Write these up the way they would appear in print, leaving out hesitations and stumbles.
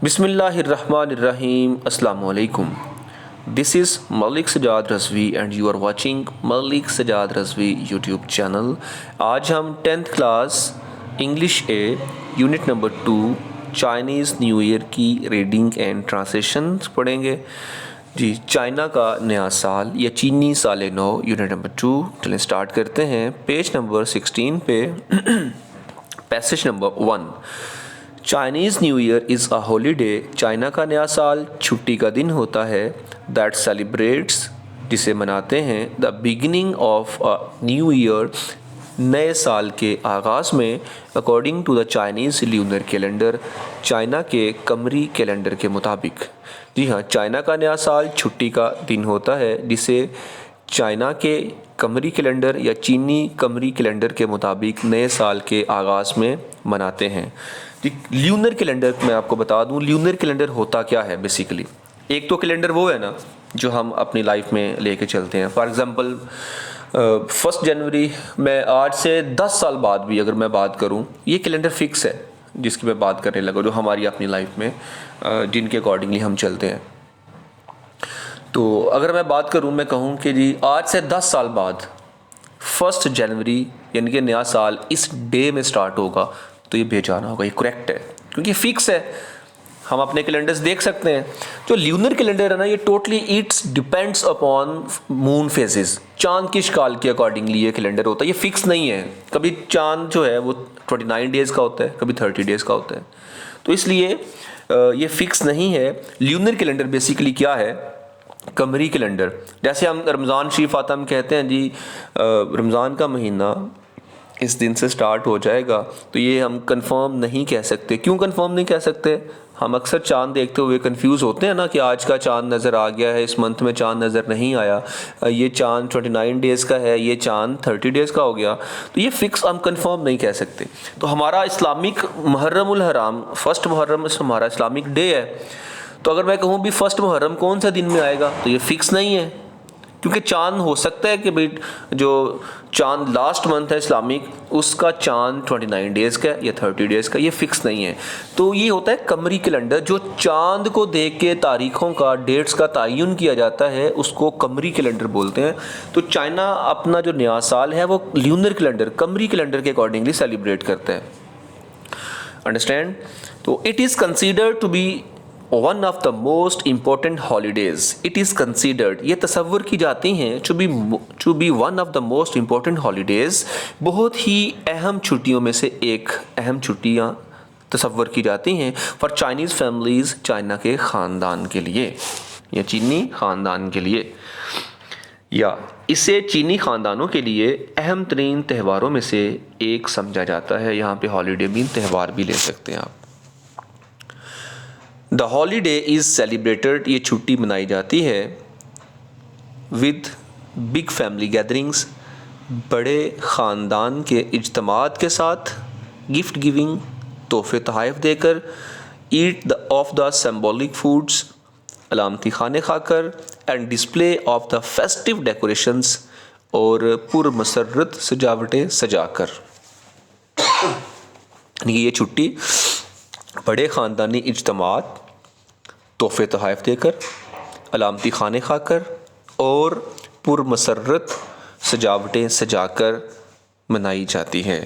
बिस्मिल्लाहिर्रहमानिर्रहीम अस्सलामु अलैकुम। This is Malik Sajad Rizvi and you are watching Malik Sajad Rizvi YouTube channel. आज हम 10th class English a unit number 2 Chinese new year की रीडिंग एंड ट्रांसलेशन पढ़ेंगे। जी, चाइना का नया साल या चीनी साल नौ यूनिट नंबर 2। चलें स्टार्ट करते हैं। पेज नंबर 16 पे passage number 1। Chinese new year is a holiday. China का नया साल छुट्टी का दिन होता है। दैट सेलिब्रेट्स, जिसे मनाते हैं, the beginning of a new year, नए साल के आगाज़ में, according to the Chinese lunar calendar, China के कमरी कैलेंडर के मुताबिक। जी हाँ, चाइना का नया साल छुट्टी का दिन होता है जिसे चाइना के कमरी कैलेंडर या चीनी कमरी कैलेंडर के मुताबिक नए साल के आगाज़ में मनाते हैं। ल्यूनर कैलेंडर मैं आपको बता दूं, ल्यूनर कैलेंडर होता क्या है बेसिकली। एक तो कैलेंडर वो है ना जो हम अपनी लाइफ में लेके चलते हैं। फॉर एग्ज़ाम्पल 1 जनवरी, मैं आज से 10 साल बाद भी अगर मैं बात करूं, ये कैलेंडर फिक्स है जिसकी मैं बात करने लगा, जो हमारी अपनी लाइफ में जिनके अकॉर्डिंगली हम चलते हैं। तो अगर मैं बात करूं, मैं कहूं कि जी आज से 10 साल बाद 1 जनवरी यानी कि नया साल इस डे में स्टार्ट होगा, तो ये बेचाना होगा, ये करेक्ट है क्योंकि फिक्स है। हम अपने कैलेंडर्स देख सकते हैं। जो ल्यूनर कैलेंडर है ना, ये totally it's depends upon moon phases, चांद की शिकाल के अकॉर्डिंगली ये कैलेंडर होता है। ये फिक्स नहीं है। कभी चांद जो है वो 29 डेज़ का होता है, कभी 30 डेज़ का होता है, तो इसलिए ये फिक्स नहीं है। ल्यूनर कैलेंडर बेसिकली क्या है? कमरी कैलेंडर। जैसे हम रमज़ान शरीफ आता, हम कहते हैं जी रमज़ान का महीना इस दिन से स्टार्ट हो जाएगा, तो ये हम कंफर्म नहीं कह सकते। क्यों कंफर्म नहीं कह सकते? हम अक्सर चांद देखते हुए कंफ्यूज होते हैं ना कि आज का चांद नज़र आ गया है, इस मंथ में चांद नज़र नहीं आया, ये चांद 29 डेज़ का है, ये चांद 30 डेज़ का हो गया, तो ये फिक्स हम कंफर्म नहीं कह सकते। तो हमारा इस्लामिक मुहर्रमुल हराम 1 मुहर्रम हमारा इस्लामिक डे है। तो अगर मैं कहूँ भी 1 मुहर्रम कौन सा दिन में आएगा, तो ये फिक्स नहीं है, क्योंकि चांद हो सकता है कि भाई जो चांद लास्ट मंथ है इस्लामिक, उसका चांद 29 डेज़ का या 30 डेज़ का, ये फिक्स नहीं है। तो ये होता है कमरी कैलेंडर। जो चांद को देख के तारीखों का, डेट्स का तयन किया जाता है, उसको कमरी कैलेंडर बोलते हैं। तो चाइना अपना जो नया साल है वो ल्यूनर कैलेंडर, कमरी कैलेंडर के अकॉर्डिंगली सेलिब्रेट करता है। अंडरस्टैंड? तो it is considered to be one of the most important holidays. It is considered, ये तसव्वुर की जाती हैं to be one of the most important holidays, बहुत ही अहम छुट्टियों में से एक अहम छुट्टियाँ तसव्वुर की जाती हैं फॉर चाइनीज़ फैमिलीज़, चाइना के ख़ानदान के लिए या चीनी ख़ानदान के लिए, या इसे चीनी ख़ानदानों के लिए अहम तरीन त्योहारों में से एक समझा जाता है। यहाँ पे हॉलीडे भी त्यौहार भी ले सकते हैं आप। द हॉलीडे इज़ सेलिब्रेटेड, ये छुट्टी मनाई जाती है विद बिग फैमिली गैदरिंग्स, बड़े ख़ानदान के इज्तमात के साथ, गिफ्ट गिविंग, तोहफे तोहफ़ देकर, ईट ऑफ द सिंबॉलिक फूड्स, अलामती खाने खाकर, and display of the festive decorations, और पुरमसरत सजावटें सजाकर। ये छुट्टी बड़े ख़ानदानी इज्तमात, तोहफे तोहफ़ देकर, अलामती खाने खाकर और पुरमसरत सजावटें सजाकर मनाई जाती है।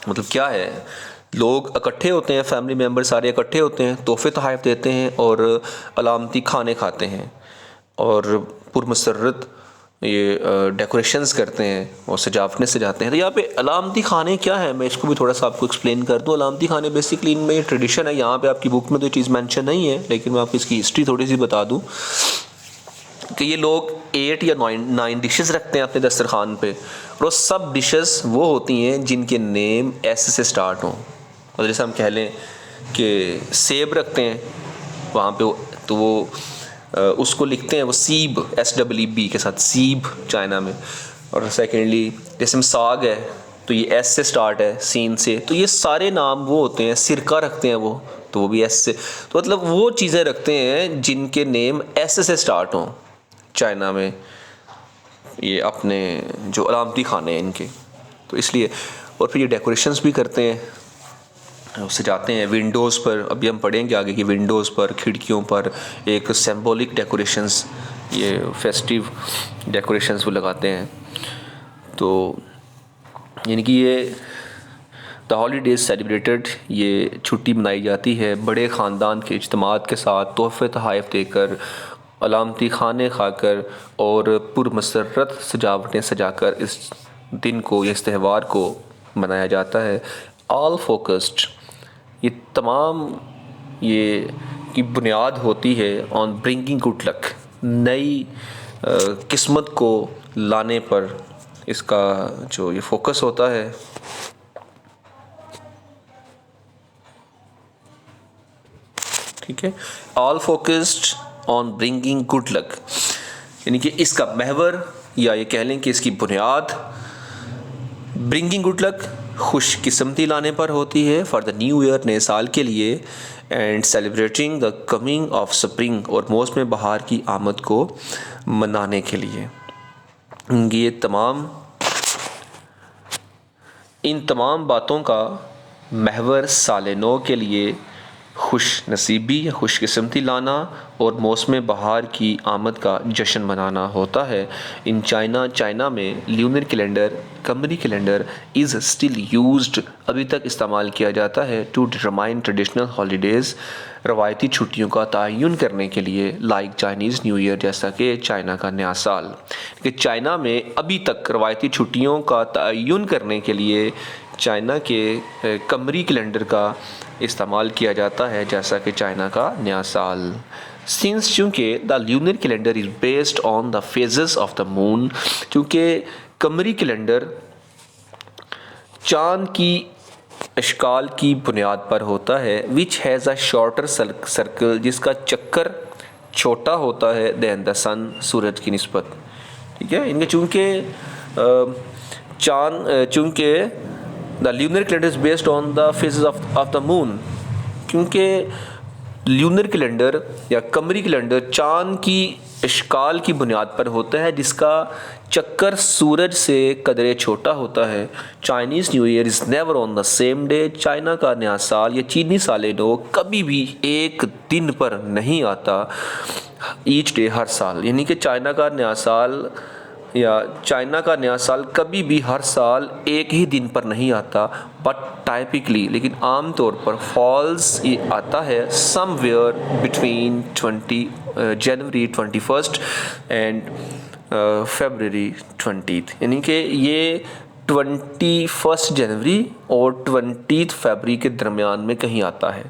मतलब क्या है? लोग इकट्ठे होते हैं, फैमिली मेम्बर सारे इकट्ठे होते हैं, तोहफे तोहफ़ देते हैं और अलामती खाने खाते हैं और पुरमसरत ये डेकोरेशंस करते हैं और सजावटें सजाते हैं। तो यहाँ पे अलामती खाने क्या है, मैं इसको भी थोड़ा सा आपको एक्सप्लेन कर दूँ। अलामती खाने बेसिकली इनमें ये ट्रेडिशन है, यहाँ पे आपकी बुक में तो ये चीज़ मेंशन नहीं है, लेकिन मैं आपको इसकी हिस्ट्री थोड़ी सी बता दूँ कि ये लोग 8 या 9 डिशेस रखते हैं अपने दस्तरखान पे, और वो सब डिशेस वो होती हैं जिनके नेम एस से स्टार्ट हों। और जैसे हम कह लें कि सेब रखते हैं वहाँ पे, तो वो उसको लिखते हैं वो सीब, SEEB के साथ, सीब चाइना में। और सेकेंडली जैसे में साग है तो ये एस से स्टार्ट है, सीन से। तो ये सारे नाम वो होते हैं। सिरका रखते हैं वो, तो वो भी एस से। तो मतलब वो चीज़ें रखते हैं जिनके नेम एस से स्टार्ट हों चाइना में, ये अपने जो अलामती खाने हैं इनके, तो इसलिए। और फिर ये डेकोरेशंस भी करते हैं सजाते हैं विंडोज़ पर। अभी हम पढ़ेंगे आगे कि विंडोज़ पर, खिड़कियों पर एक सिंबॉलिक डेकोरेशंस, ये फेस्टिव डेकोरेशंस वो लगाते हैं। तो यानी कि ये द हॉलीडेज सेलिब्रेटेड, ये छुट्टी मनाई जाती है बड़े ख़ानदान के इज्तिमात के साथ, तोहफ़े तोहफ़ देकर, अलामती खाने खाकर और पुरमसरत सजावटें सजाकर इस दिन को, इस त्यौहार को मनाया जाता है। ऑल फोकस्ड, ये तमाम ये की बुनियाद होती है ऑन ब्रिंगिंग गुड लक, नई किस्मत को लाने पर इसका जो ये फोकस होता है। ठीक है, all focused on bringing good luck, यानी कि इसका महवर या ये कह लें कि इसकी बुनियाद ब्रिंगिंग गुड लक, खुश किस्मती लाने पर होती है, फॉर द न्यू ईयर, नए साल के लिए, and celebrating the coming of spring, और मौसम बहार की आमद को मनाने के लिए। इन तमाम बातों का महवर साल नौ के लिए खुश नसीबी या खुश किस्मती लाना और मौसम बहार की आमद का जश्न मनाना होता है। इन चाइना में ल्यूनर कैलेंडर, कमरी कैलेंडर इज़ स्टिल यूज्ड, अभी तक इस्तेमाल किया जाता है, टू डिटरमाइन ट्रेडिशनल हॉलीडेज़, रवायती छुट्टियों का तयन करने के लिए, लाइक चाइनीज़ न्यू ईयर, जैसा कि चाइना का नया साल। कि चाइना में अभी तक रवायती छुट्टियों का तयन करने के लिए चाइना के कमरी कैलेंडर का इस्तेमाल किया जाता है, जैसा कि चाइना का नया साल। सिंस चूँकि the lunar calendar is based on the phases of the moon, चूँकि कमरी कैलेंडर चाँद की अशकाल की बुनियाद पर होता है, which has a shorter circle, जिसका चक्कर छोटा होता है, दैन द सन, सूरज की निस्बत। ठीक है, इनके चूँकि the lunar calendar is based on the phases of the moon, क्योंकि ल्यूनर कैलेंडर या कमरी कैलेंडर चाँद की इश्काल की बुनियाद पर होता है, जिसका चक्कर सूरज से कदरे छोटा होता है। Chinese new year is never on the same day, China का नया साल या चीनी साल नौ कभी भी एक दिन पर नहीं आता, ईच डे, हर साल। यानी कि चाइना का नया साल या चाइना का नया साल कभी भी हर साल एक ही दिन पर नहीं आता, बट टाइपिकली, लेकिन आम तौर पर फॉल्स ये आता है समवेयर बिटवीन जनवरी 21 एंड फरवरी 20, यानी कि ये 21 जनवरी और 20 फरवरी के दरमियान में कहीं आता है।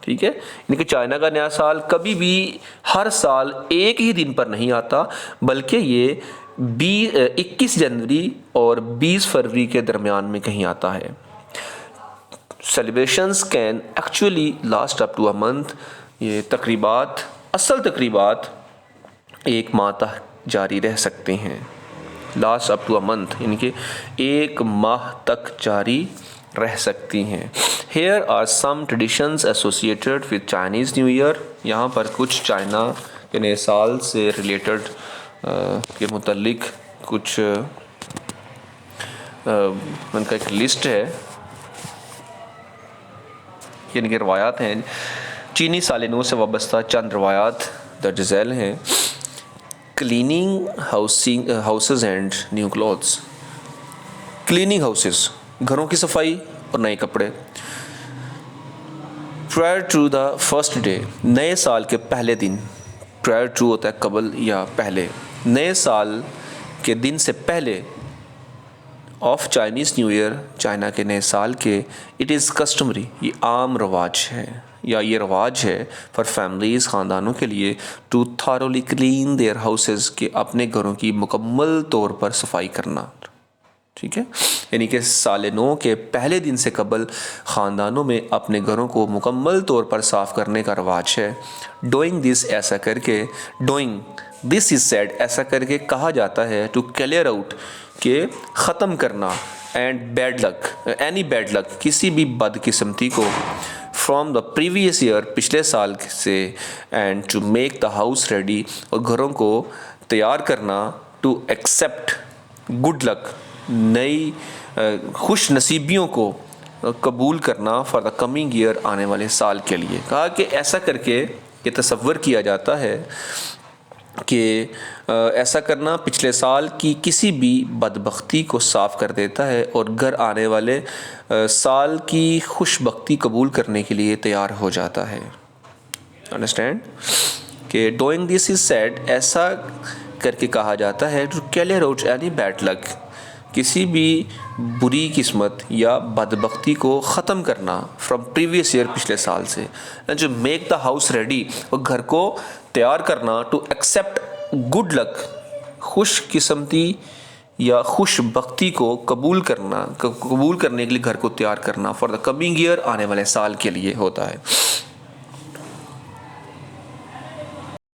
ठीक है, यानी कि चाइना का नया साल कभी भी हर साल एक ही दिन पर नहीं आता, बल्कि ये 21 जनवरी और 20 फरवरी के दरमियान में कहीं आता है। Celebrations can actually last up to a month, ये असल तकरीबात एक माह तक जारी रह सकते हैं। Last up to a month यानी कि एक माह तक जारी रह सकती हैं। Here are some traditions associated with Chinese New Year, यहाँ पर कुछ चाइना के नए साल से रिलेटेड के मुतल्लिक कुछ उनका एक लिस्ट है, यानी कि रवायात हैं। चीनी साल नौ से वाबस्ता चंद रवायात दर्ज झैल हैं। Cleaning houses and new clothes, cleaning houses, घरों की सफाई और नए कपड़े। Prior to the first day, नए साल के पहले दिन, प्रायर टू होता है कबल या पहले, नए साल के दिन से पहले, of Chinese new year, China के नए साल के, इट इज़ कस्टमरी, ये आम रवाज है या ये रवाज है फॉर फैमिलीज़, ख़ानदानों के लिए, to thoroughly clean their houses, के अपने घरों की मुकम्मल तौर पर सफाई करना। ठीक है, यानी कि साल नौ के पहले दिन से कबल ख़ानदानों में अपने घरों को मुकम्मल तौर पर साफ़ करने का रवाज है। डोइंग दिस, ऐसा करके, डोइंग दिस इज़ सेड, ऐसा करके कहा जाता है, टू क्लियर आउट, के ख़त्म करना, and bad luck, any bad luck, किसी भी बदकिस्मती को, फ्रॉम द प्रीवियस ईयर, पिछले साल से, and to make the house ready, और घरों को तैयार करना, टू एक्सेप्ट गुड लक, नई खुश नसीबियों को कबूल करना फॉर द कमिंग ईयर, आने वाले साल के लिए। कहा कि ऐसा करके ये तसव्वुर किया जाता है कि ऐसा करना पिछले साल की किसी भी बदबख्ती को साफ़ कर देता है और घर आने वाले साल की खुशबख्ती कबूल करने के लिए तैयार हो जाता है। अंडरस्टैंड कि डूइंग दिस इज़ सेड, ऐसा करके कहा जाता है to clear out any bad luck, किसी भी बुरी किस्मत या बदबख्ती को ख़त्म करना फ्रॉम प्रीवियस ईयर, पिछले साल से। जो मेक द हाउस रेडी, और घर को तैयार करना टू एक्सेप्ट गुड लक, खुश किस्मती या खुश बख्ती को कबूल करने के लिए घर को तैयार करना फॉर द कमिंग ईयर, आने वाले साल के लिए होता है।